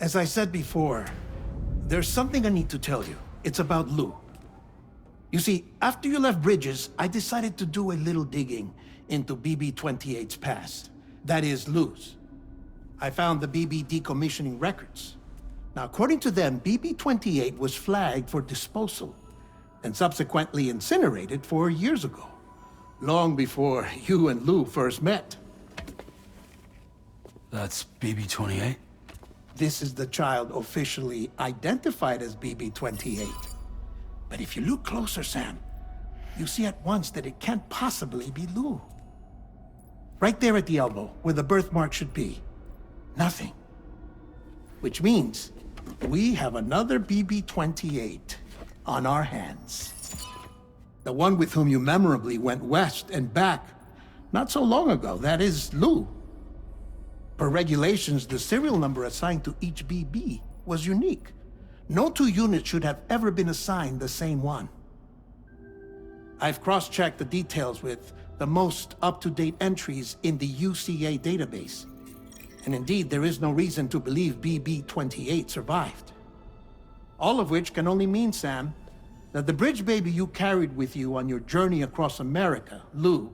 As I said before, there's something I need to tell you. It's about Lou. You see, after you left Bridges, I decided to do a little digging into BB-28's past. That is, Lou's. I found the BB decommissioning records. Now, according to them, BB-28 was flagged for disposal and subsequently incinerated 4 years ago, long before you and Lou first met. That's BB-28? This is the child officially identified as BB-28. But if you look closer, Sam, you see at once that it can't possibly be Lou. Right there at the elbow, where the birthmark should be. Nothing. Which means we have another BB-28 on our hands. The one with whom you memorably went west and back not so long ago, that is Lou. Per regulations, the serial number assigned to each BB was unique. No two units should have ever been assigned the same one. I've cross-checked the details with the most up-to-date entries in the UCA database. And indeed, there is no reason to believe BB-28 survived. All of which can only mean, Sam, that the bridge baby you carried with you on your journey across America, Lou,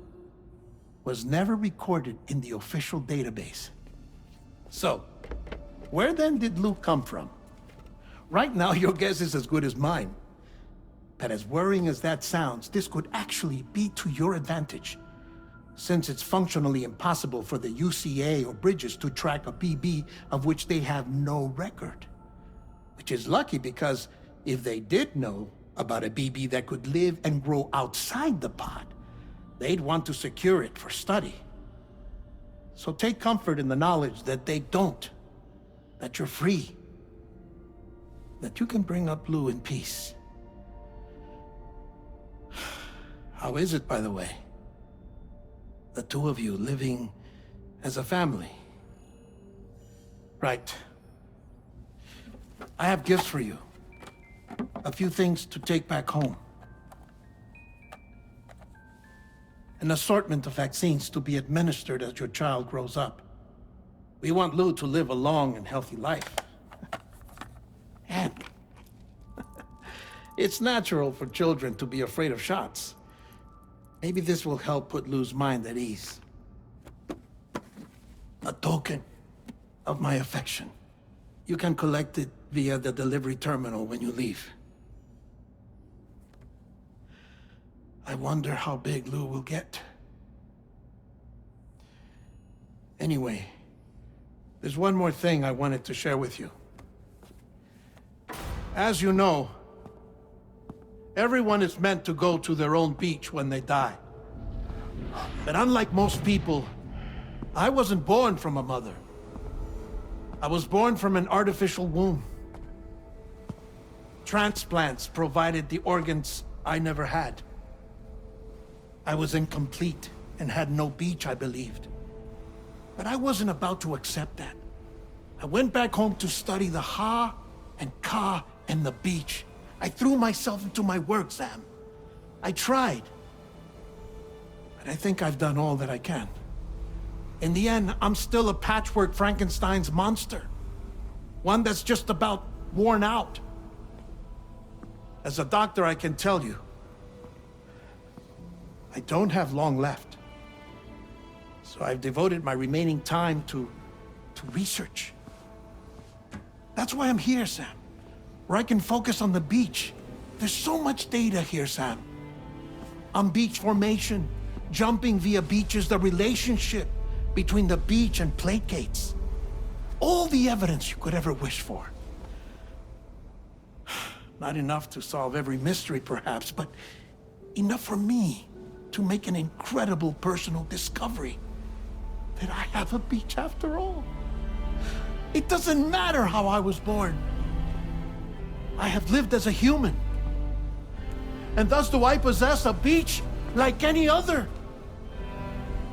was never recorded in the official database. So, where then did Lou come from? Right now, your guess is as good as mine. But as worrying as that sounds, this could actually be to your advantage, since it's functionally impossible for the UCA or Bridges to track a BB of which they have no record. Which is lucky, because if they did know about a BB that could live and grow outside the pod, they'd want to secure it for study. So take comfort in the knowledge that they don't, that you're free, that you can bring up Lou in peace. How is it, by the way? The two of you living as a family? Right. I have gifts for you. A few things to take back home. An assortment of vaccines to be administered as your child grows up. We want Lou to live a long and healthy life. And it's natural for children to be afraid of shots. Maybe this will help put Lou's mind at ease. A token of my affection. You can collect it via the delivery terminal when you leave. I wonder how big Lou will get. Anyway, there's one more thing I wanted to share with you. As you know, everyone is meant to go to their own beach when they die. But unlike most people, I wasn't born from a mother. I was born from an artificial womb. Transplants provided the organs I never had. I was incomplete and had no beach, I believed. But I wasn't about to accept that. I went back home to study the Ha and Ka and the beach. I threw myself into my work, Sam. I tried. But I think I've done all that I can. In the end, I'm still a patchwork Frankenstein's monster. One that's just about worn out. As a doctor, I can tell you, I don't have long left. So I've devoted my remaining time to research. That's why I'm here, Sam. Where I can focus on the beach. There's so much data here, Sam. On beach formation, jumping via beaches, the relationship between the beach and plate gates. All the evidence you could ever wish for. Not enough to solve every mystery, perhaps, but enough for me to make an incredible personal discovery that I have a beach after all. It doesn't matter how I was born. I have lived as a human. And thus do I possess a beach like any other.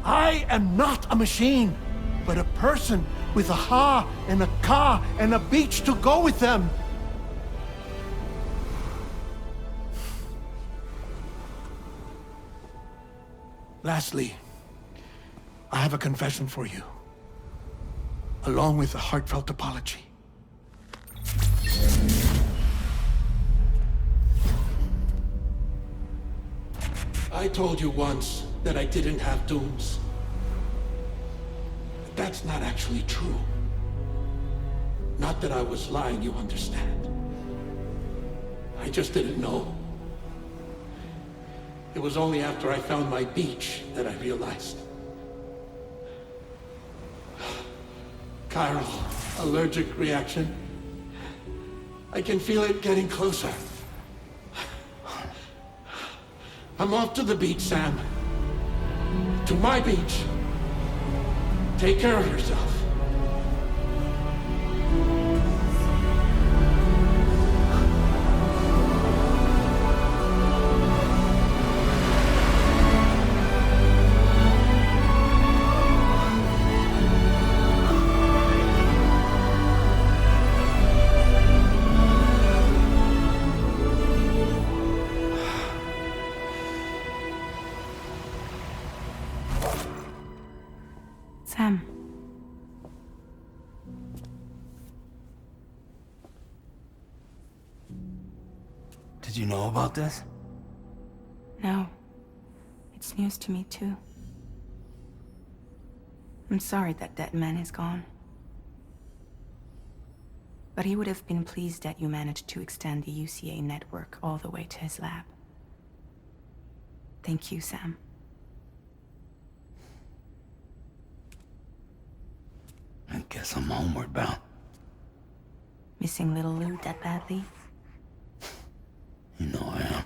I am not a machine, but a person with a Ha and a Ka and a beach to go with them. Lastly, I have a confession for you, along with a heartfelt apology. I told you once that I didn't have dooms. But that's not actually true. Not that I was lying, you understand. I just didn't know. It was only after I found my beach that I realized. Chiral allergic reaction. I can feel it getting closer. I'm off to the beach, Sam. To my beach. Take care of yourself. Sam. Did you know about this? No. It's news to me, too. I'm sorry that that man is gone. But he would have been pleased that you managed to extend the UCA network all the way to his lab. Thank you, Sam. I guess I'm homeward bound. Missing little Lou that badly? You know I am.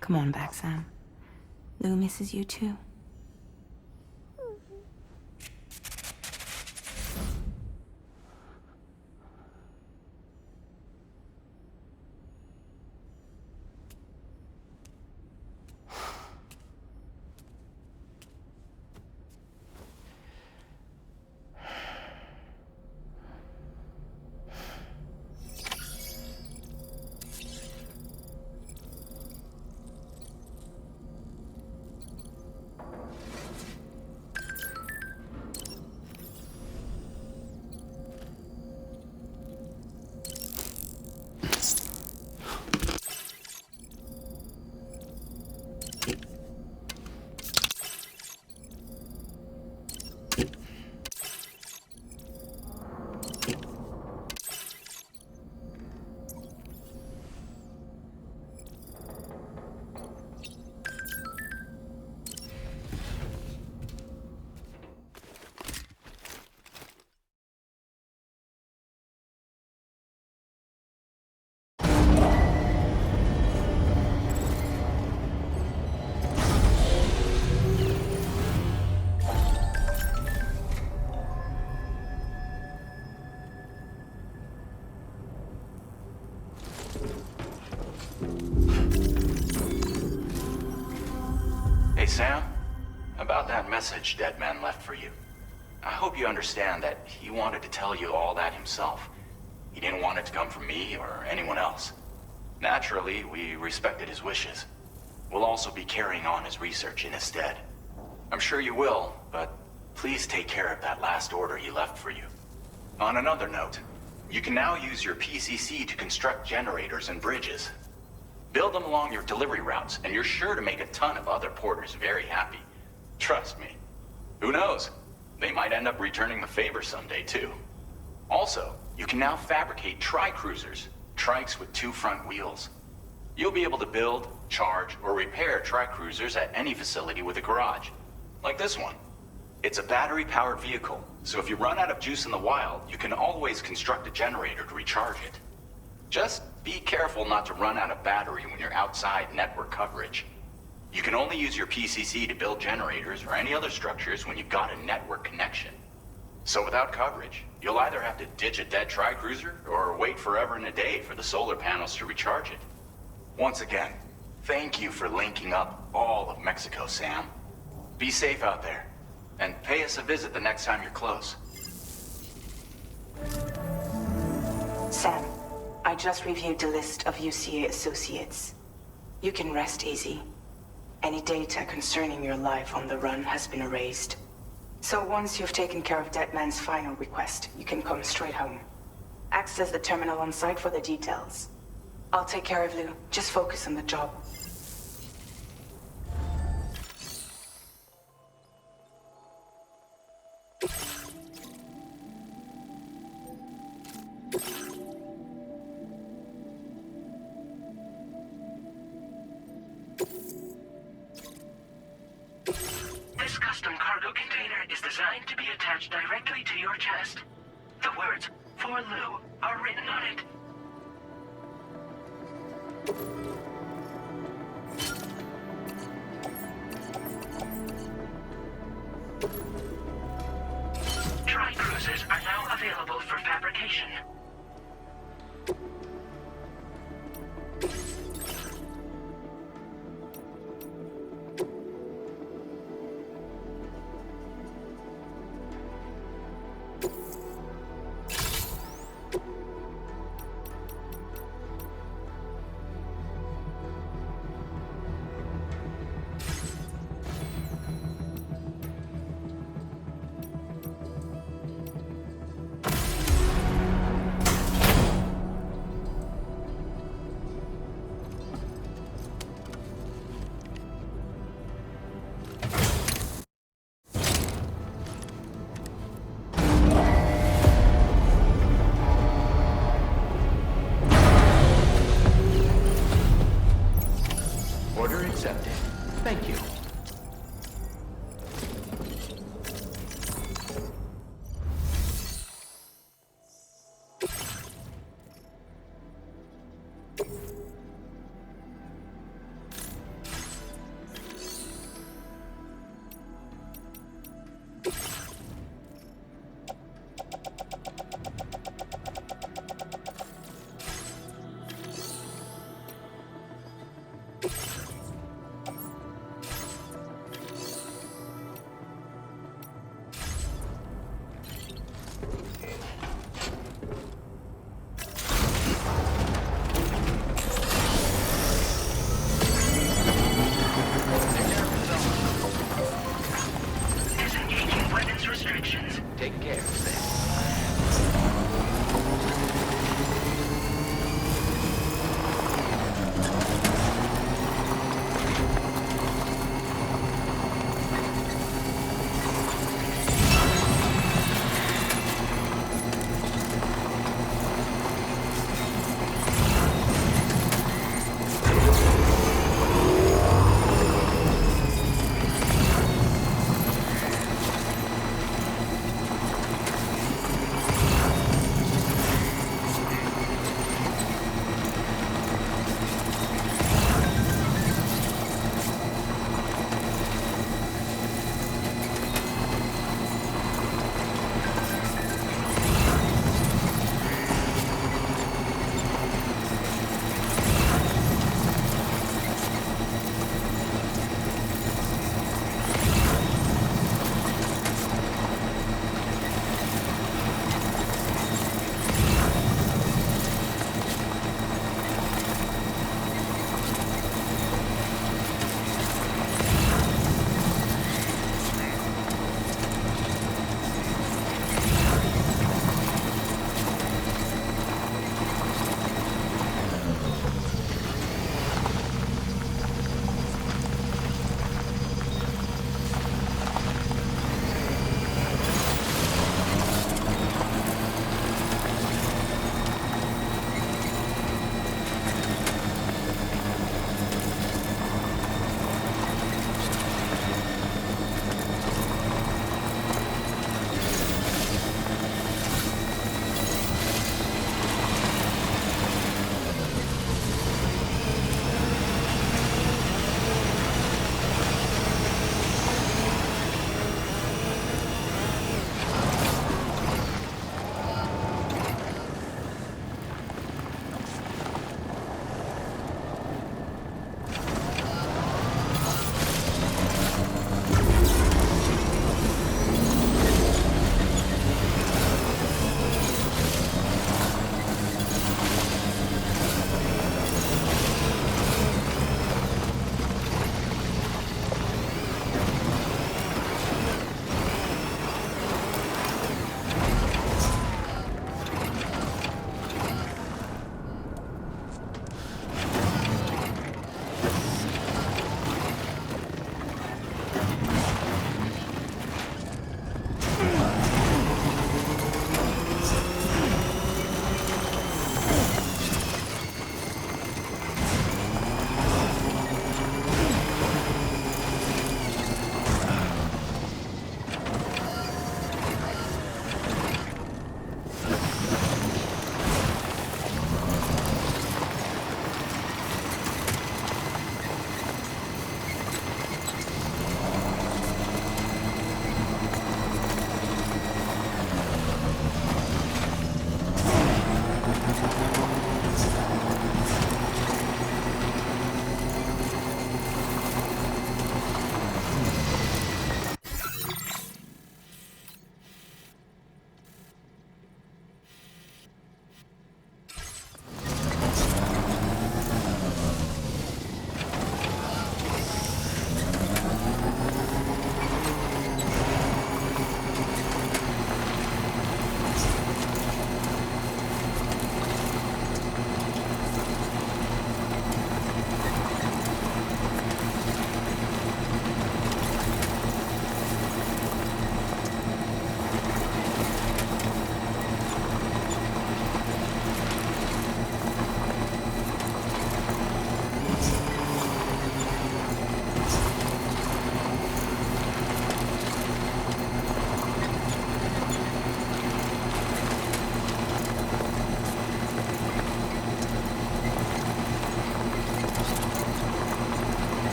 Come on back, Sam. Lou misses you too. Hey, Sam. About that message Deadman left for you. I hope you understand that he wanted to tell you all that himself. He didn't want it to come from me or anyone else. Naturally, we respected his wishes. We'll also be carrying on his research in his stead. I'm sure you will, but please take care of that last order he left for you. On another note, you can now use your PCC to construct generators and bridges. Build them along your delivery routes, and you're sure to make a ton of other porters very happy. Trust me. Who knows? They might end up returning the favor someday, too. Also, you can now fabricate tri-cruisers, trikes with 2 front wheels. You'll be able to build, charge, or repair tri-cruisers at any facility with a garage. Like this one. It's a battery-powered vehicle, so if you run out of juice in the wild, you can always construct a generator to recharge it. Just be careful not to run out of battery when you're outside network coverage. You can only use your PCC to build generators or any other structures when you've got a network connection. So without coverage, you'll either have to ditch a dead tri-cruiser or wait forever and a day for the solar panels to recharge it. Once again, thank you for linking up all of Mexico, Sam. Be safe out there, and pay us a visit the next time you're close. Sam, I just reviewed the list of UCA associates. You can rest easy. Any data concerning your life on the run has been erased. So once you've taken care of Deadman's final request, you can come straight home. Access the terminal on site for the details. I'll take care of Lou. Just focus on the job. This custom cargo container is designed to be attached directly to your chest. The words, "For Lou," are written on it. Tri-cruisers are now available for fabrication. Order accepted. Thank you. Disengaging weapons restrictions. Take care, Sam.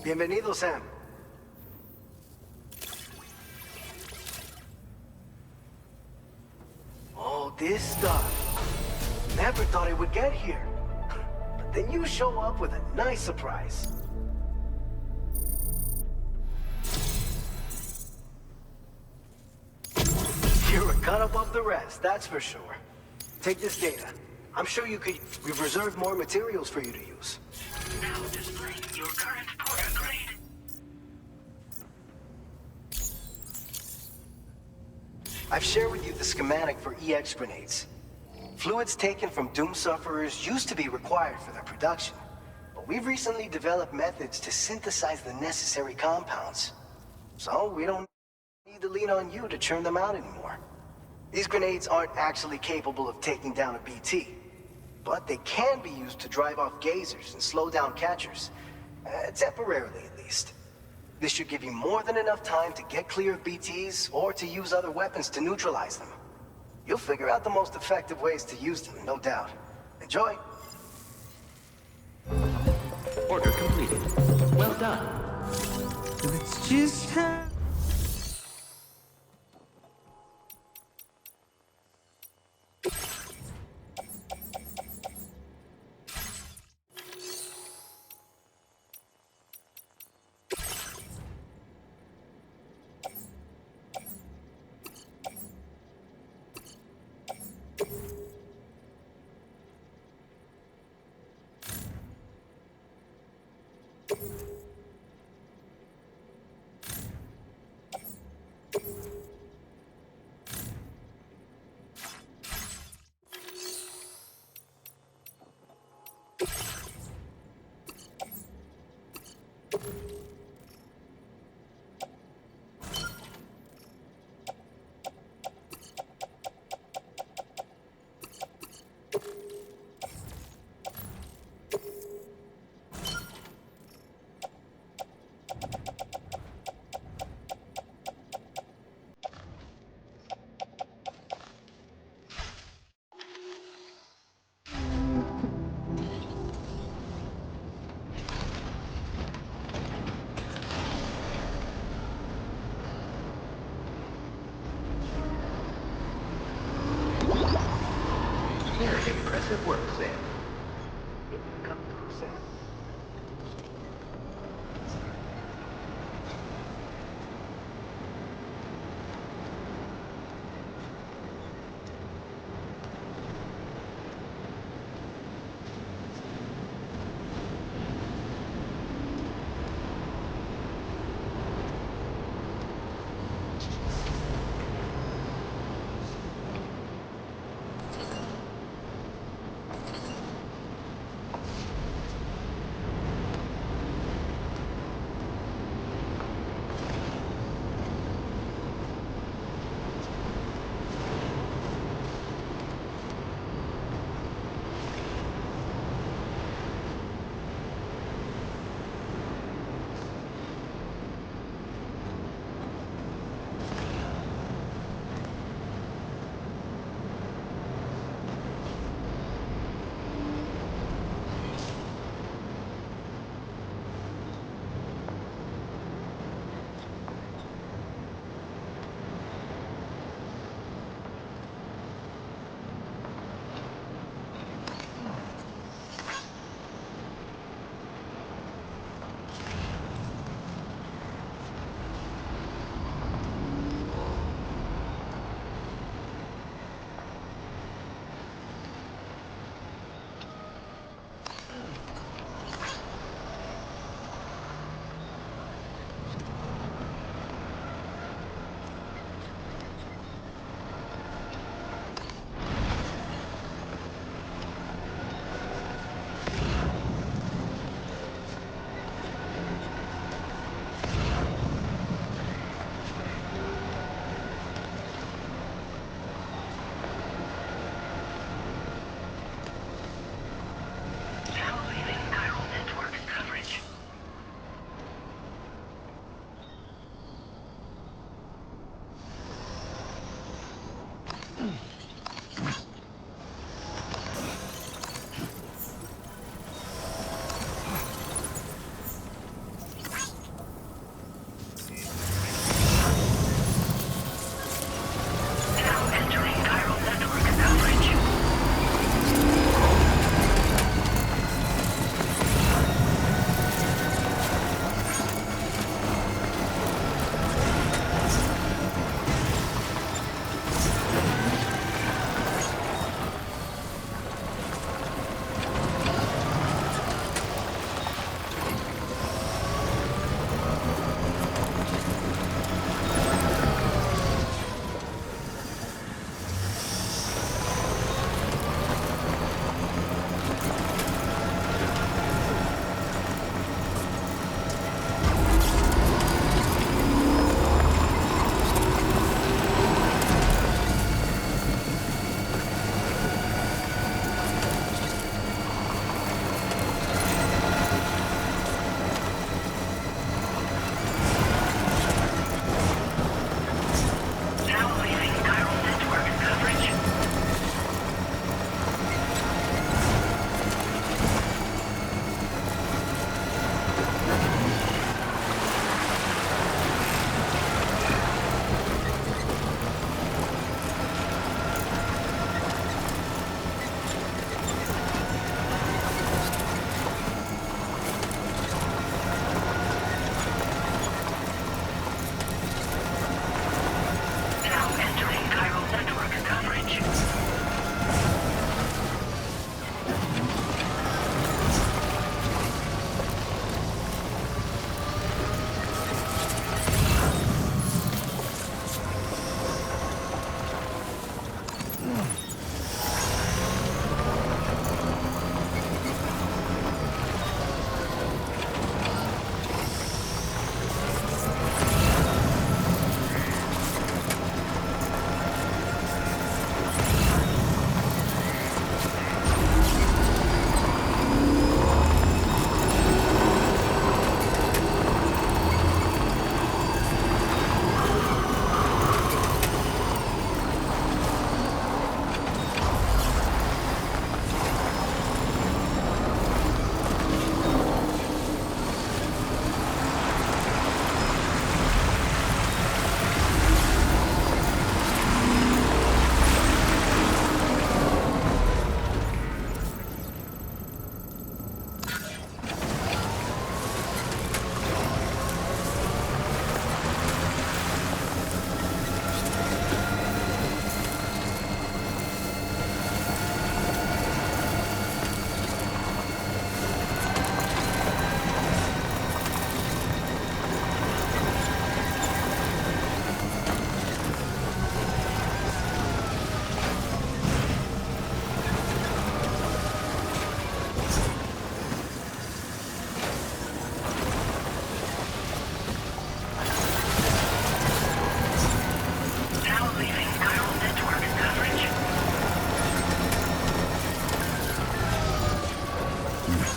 Bienvenido, Sam. Oh, this stuff. Never thought it would get here. But then you show up with a nice surprise. You're a cut above the rest, that's for sure. Take this data. I'm sure you could... We've reserved more materials for you to use. Now displaying your current porter grade. I've shared with you the schematic for EX grenades. Fluids taken from Doom sufferers used to be required for their production, but we've recently developed methods to synthesize the necessary compounds. So we don't need to lean on you to churn them out anymore. These grenades aren't actually capable of taking down a BT, but they can be used to drive off gazers and slow down catchers, temporarily at least. This should give you more than enough time to get clear of BTs or to use other weapons to neutralize them. You'll figure out the most effective ways to use them, no doubt. Enjoy! Order completed. Well done. Let's just have... Very impressive work, Sam. Come through, Sam.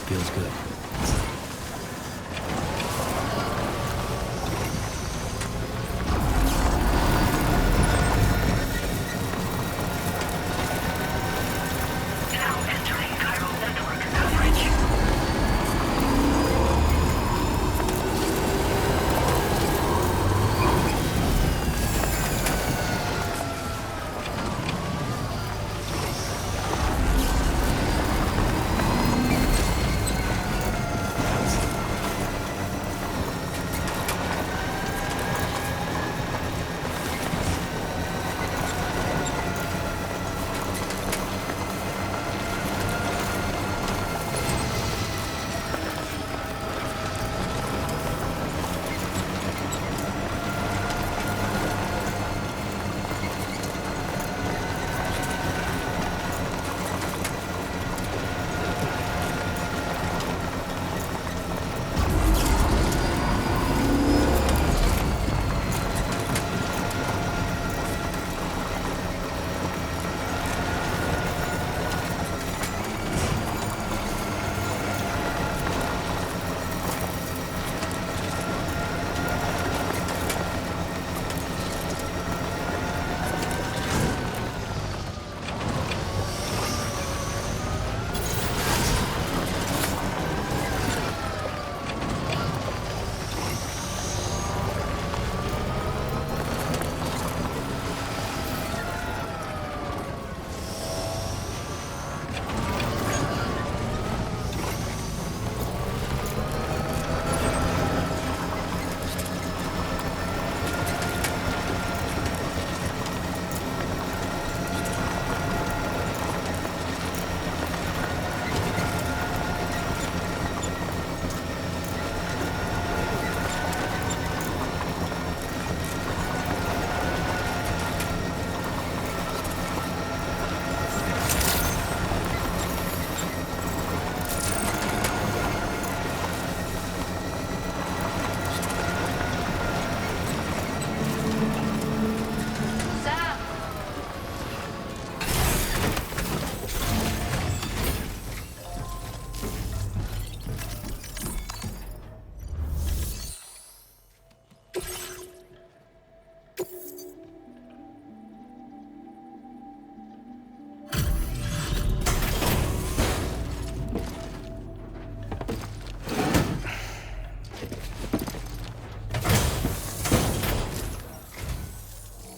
Feels good. Now entering chiral network coverage.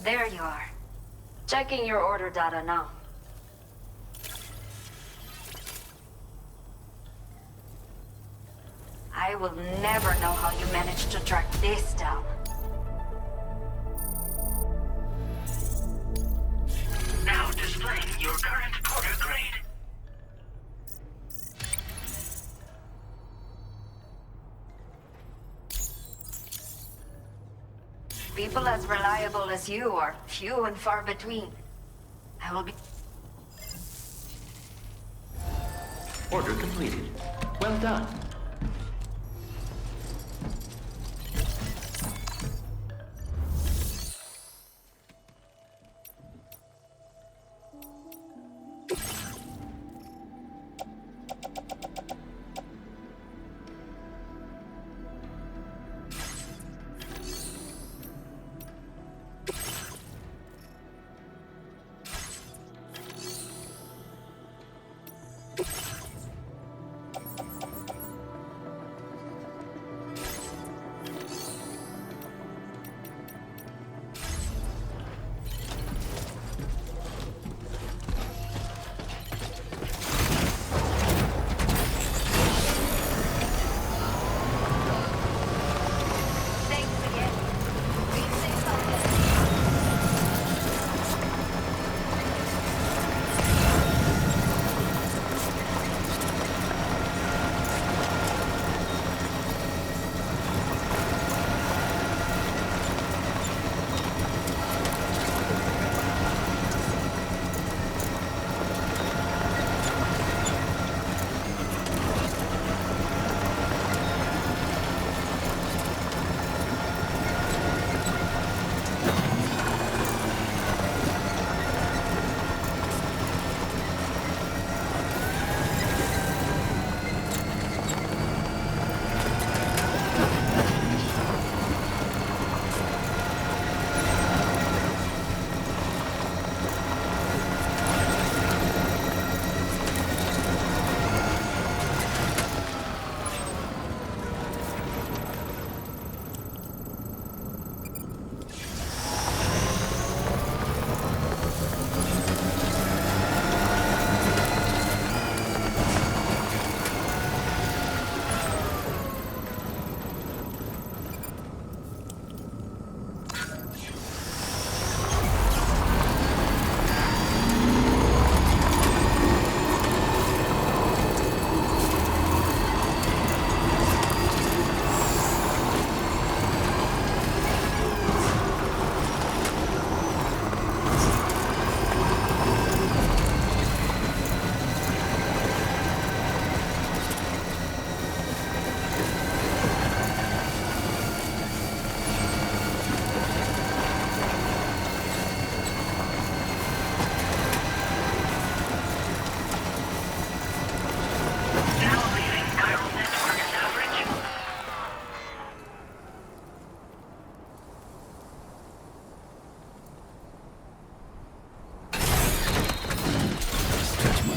There you are. Checking your order data now. I will never know how you managed to track this down. Now displaying your current porter grade. People as reliable as you are few and far between. I will be... Order completed. Well done.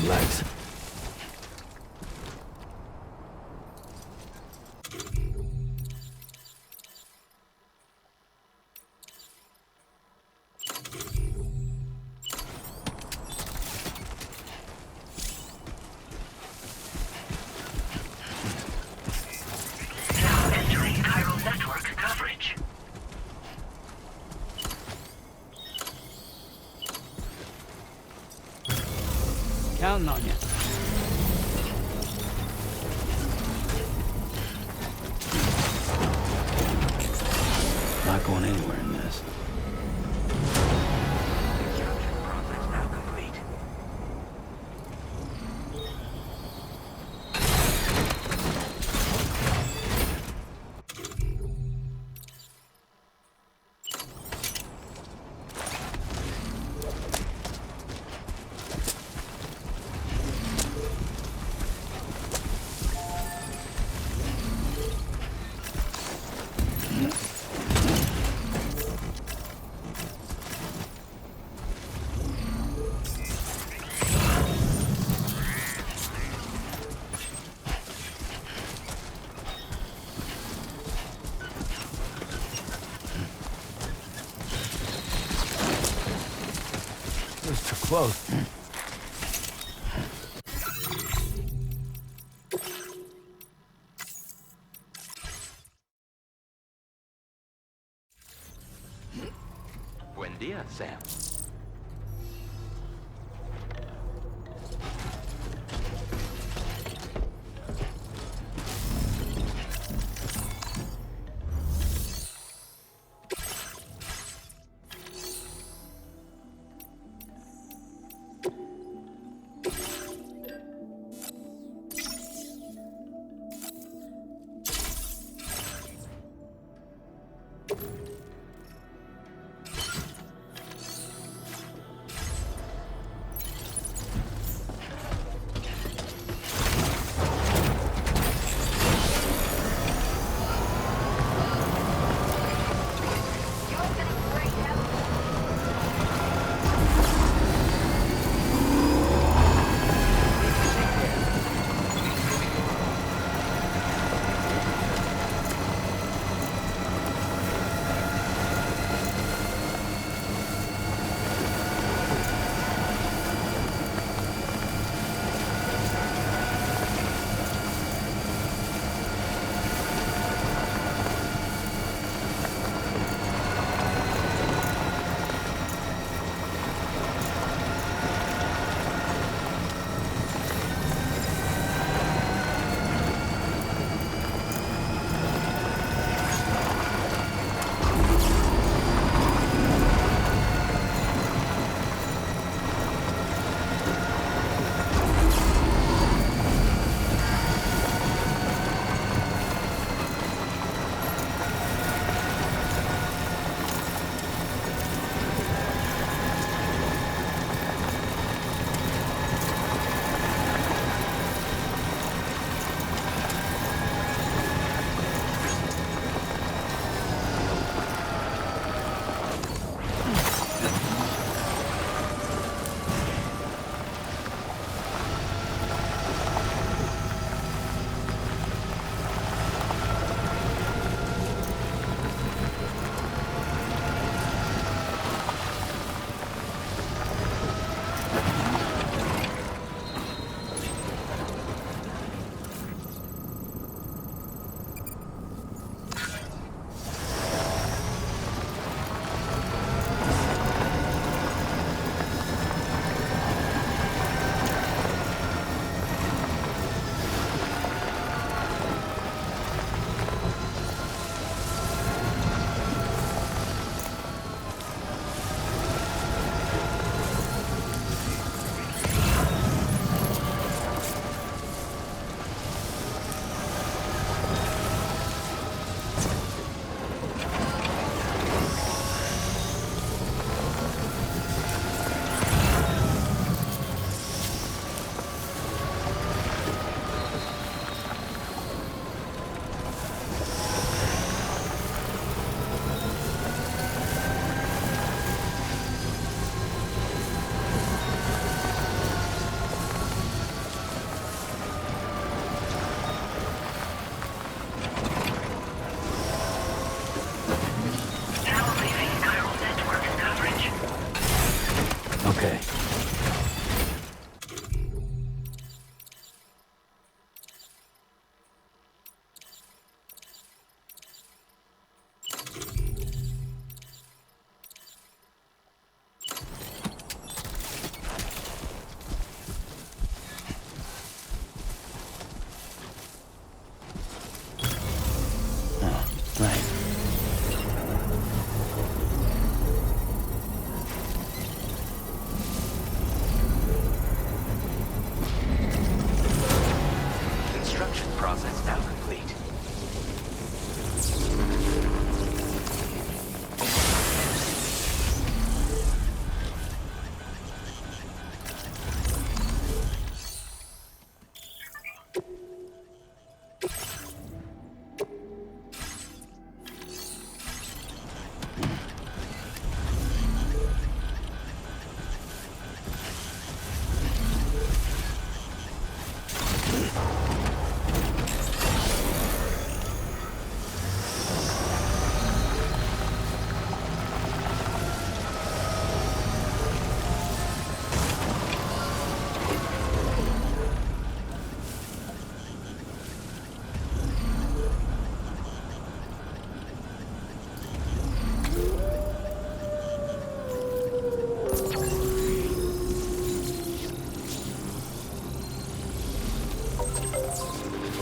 legs. Now entering chiral network coverage. Counting on you. Not going anywhere in this. Extraction process now complete. It was too close. Buen dia, Sam.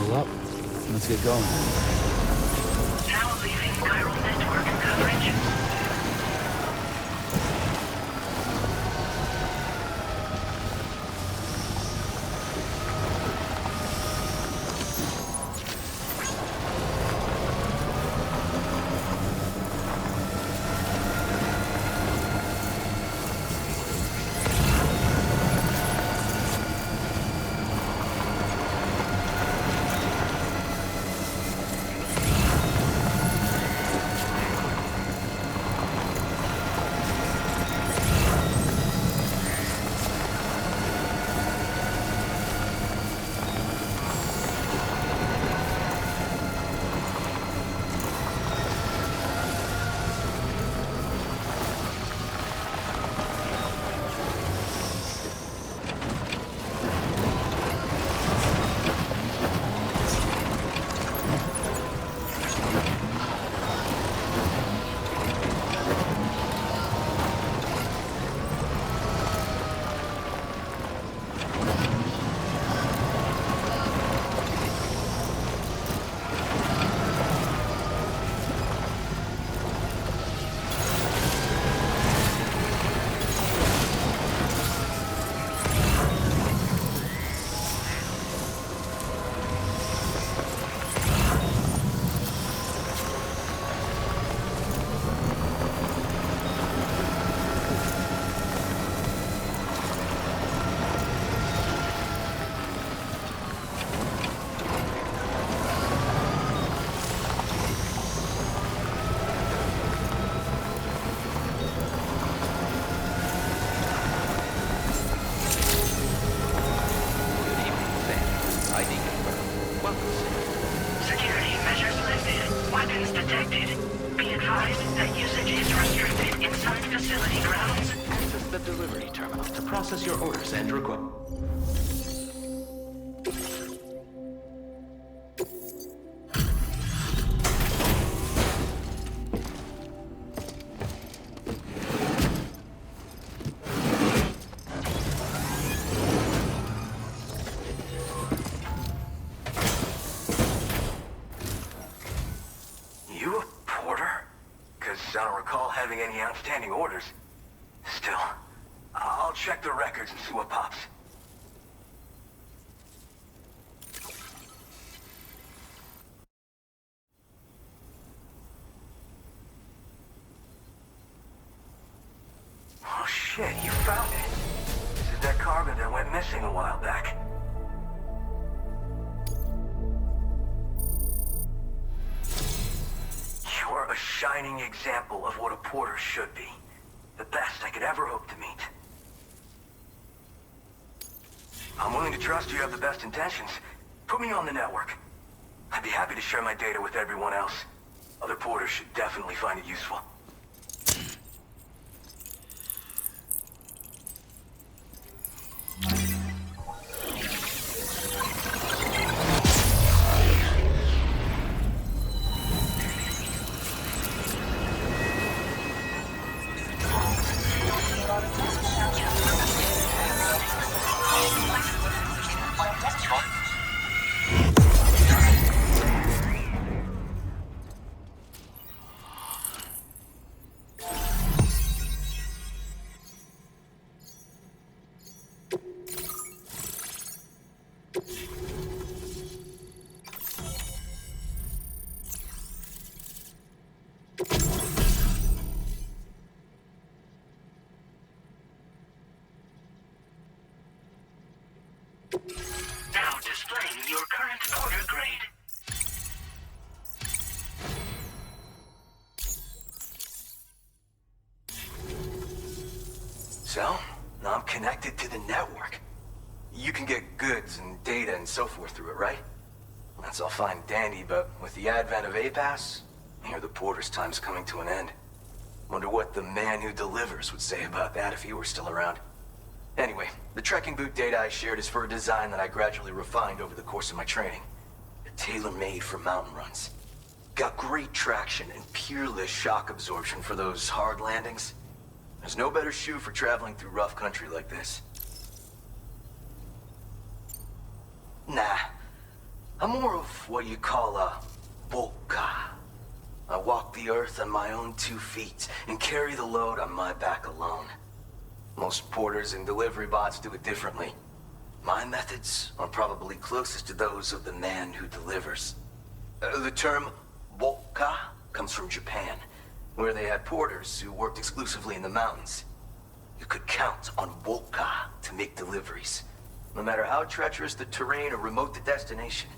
Buckle up. Let's get going. Now leaving chiral network coverage. Security measures lifted. Weapons detected. Be advised that usage is restricted inside facility grounds. Access the delivery terminal to process your orders and request. You a porter? Because I don't recall having any outstanding orders. Still, I'll check the records and see what pops. Oh shit, you found it. This is that cargo that went missing a while back. You're a shining example of what a porter should be. The best I could ever hope to meet. I'm willing to trust you have the best intentions. Put me on the network. I'd be happy to share my data with everyone else. Other porters should definitely find it useful. Now displaying your current porter grade. So, now I'm connected to the network. You can get goods and data and so forth through it, right? That's all fine and dandy, but with the advent of A-Pass, I hear the porter's time's coming to an end. Wonder what the man who delivers would say about that if he were still around. Anyway, the trekking boot data I shared is for a design that I gradually refined over the course of my training. Tailor-made for mountain runs. Got great traction and peerless shock absorption for those hard landings. There's no better shoe for traveling through rough country like this. Nah, I'm more of what you call a Volca. I walk the earth on my own 2 feet and carry the load on my back alone. Most porters and delivery bots do it differently. My methods are probably closest to those of the man who delivers. The term Volca comes from Japan, where they had porters who worked exclusively in the mountains. You could count on Volca to make deliveries, no matter how treacherous the terrain or remote the destination.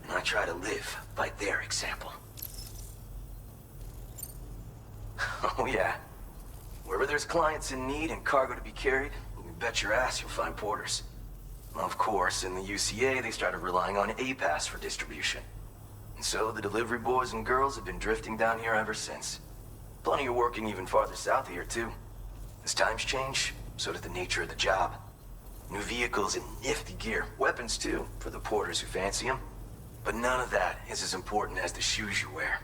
And I try to live by their example. Oh yeah. Wherever there's clients in need and cargo to be carried, you bet your ass you'll find porters. Of course, in the UCA, they started relying on A-Pass for distribution. And so the delivery boys and girls have been drifting down here ever since. Plenty are working even farther south of here, too. As times change, so does the nature of the job. New vehicles and nifty gear. Weapons, too, for the porters who fancy them. But none of that is as important as the shoes you wear.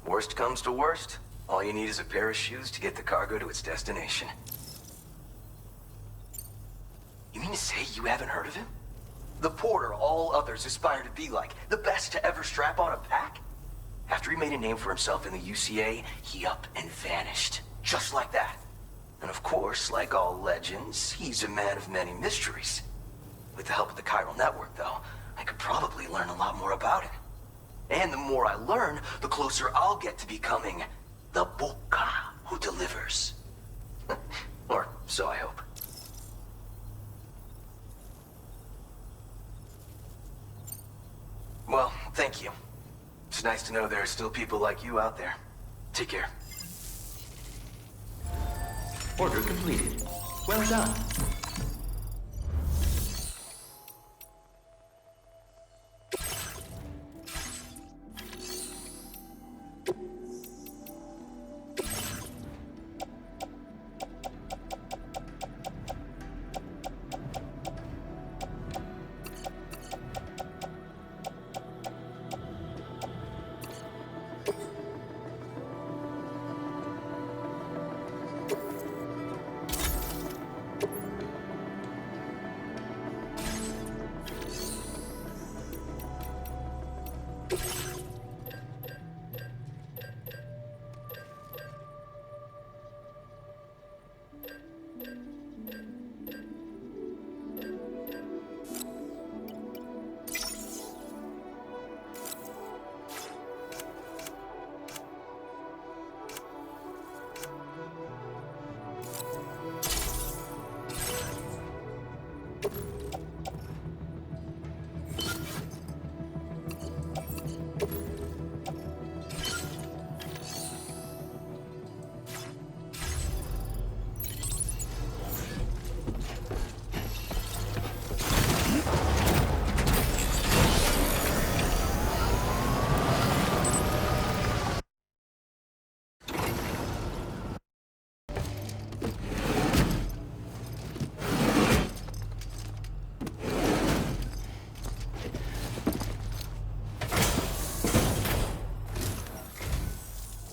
Worst comes to worst, all you need is a pair of shoes to get the cargo to its destination. You mean to say you haven't heard of him? The porter all others aspire to be like, the best to ever strap on a pack? After he made a name for himself in the UCA, he up and vanished. Just like that. And of course, like all legends, he's a man of many mysteries. With the help of the chiral network, though, I could probably learn a lot more about him. And the more I learn, the closer I'll get to becoming the Volca who delivers. Or so I hope. Well, thank you. It's nice to know there are still people like you out there. Take care. Order completed. Well done.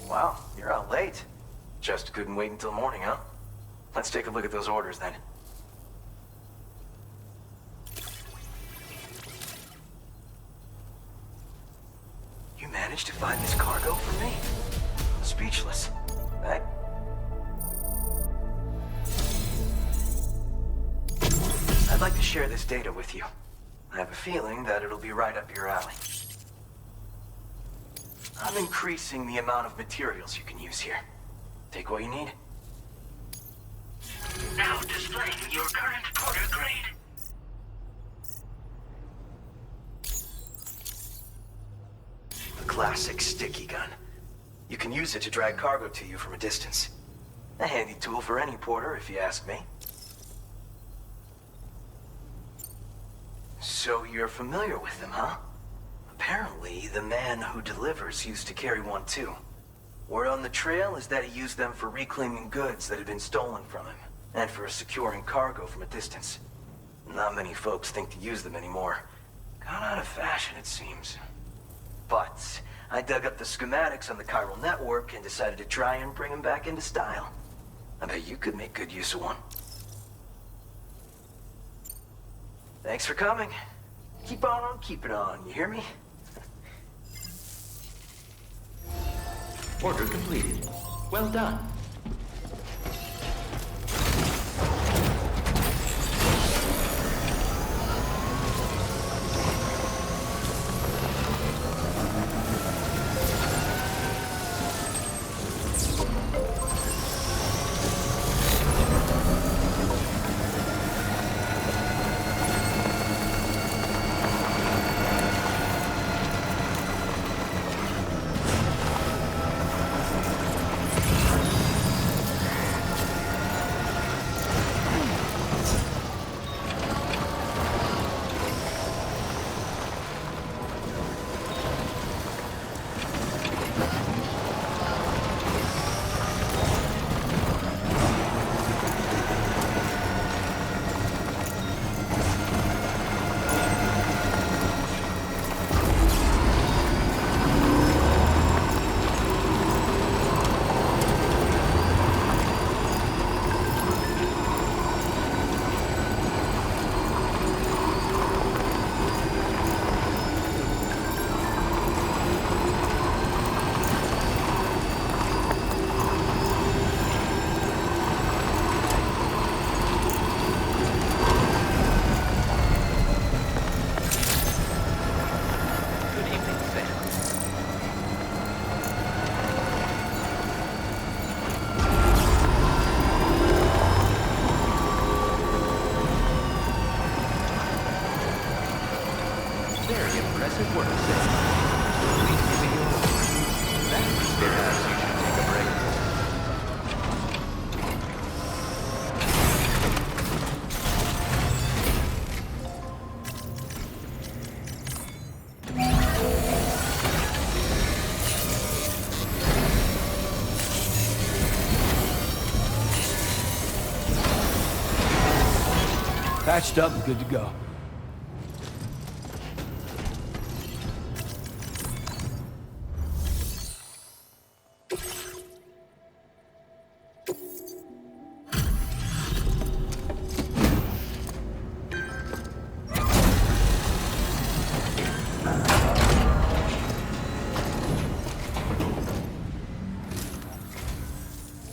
Wow, you're out late. Just couldn't wait until morning, huh? Let's take a look at those orders then. You managed to find this cargo for me? Speechless. I'd like to share this data with you. I have a feeling that it'll be right up your alley. I'm increasing the amount of materials you can use here. Take what you need. Now displaying your current porter grade. The classic sticky gun. You can use it to drag cargo to you from a distance. A handy tool for any porter, if you ask me. So you're familiar with them, huh? Apparently, the man who delivers used to carry one too. Word on the trail is that he used them for reclaiming goods that had been stolen from him, and for securing cargo from a distance. Not many folks think to use them anymore. Gone out of fashion, it seems. But I dug up the schematics on the chiral network and decided to try and bring them back into style. I bet you could make good use of one. Thanks for coming. keep on keeping on, you hear me? Order completed. Well done. Good evening, Sam. Very impressive work, Sam. Please give me your order. That means perhaps you should take a break. Patched up and good to go.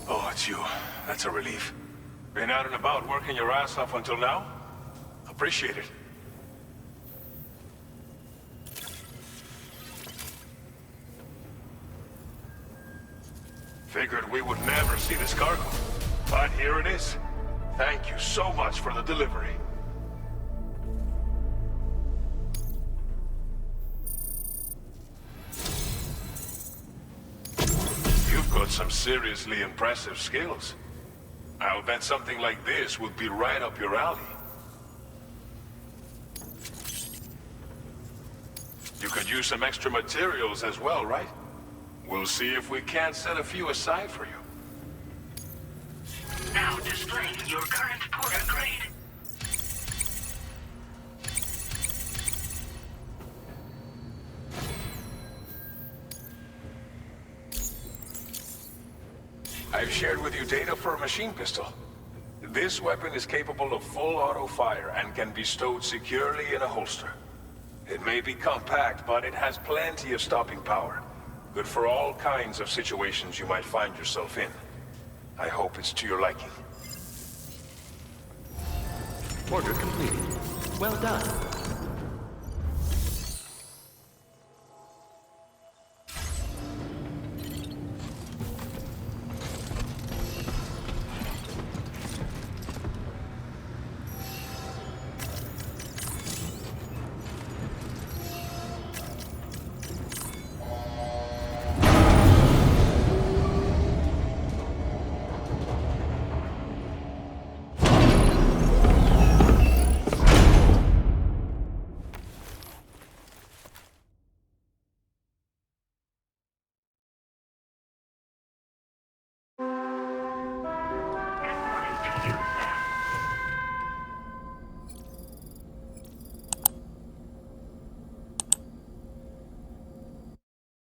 Oh, it's you. That's a relief. Been out and about working your ass off until now? Appreciate it. Figured we would never see this cargo. But here it is. Thank you so much for the delivery. You've got some seriously impressive skills. I'll bet something like this would be right up your alley. You could use some extra materials as well, right? We'll see if we can't set a few aside for you. Now displaying your current porter grade. I've shared with you data for a machine pistol. This weapon is capable of full auto fire and can be stowed securely in a holster. It may be compact, but it has plenty of stopping power. Good for all kinds of situations you might find yourself in. I hope it's to your liking. Order completed. Well done. Good morning to you.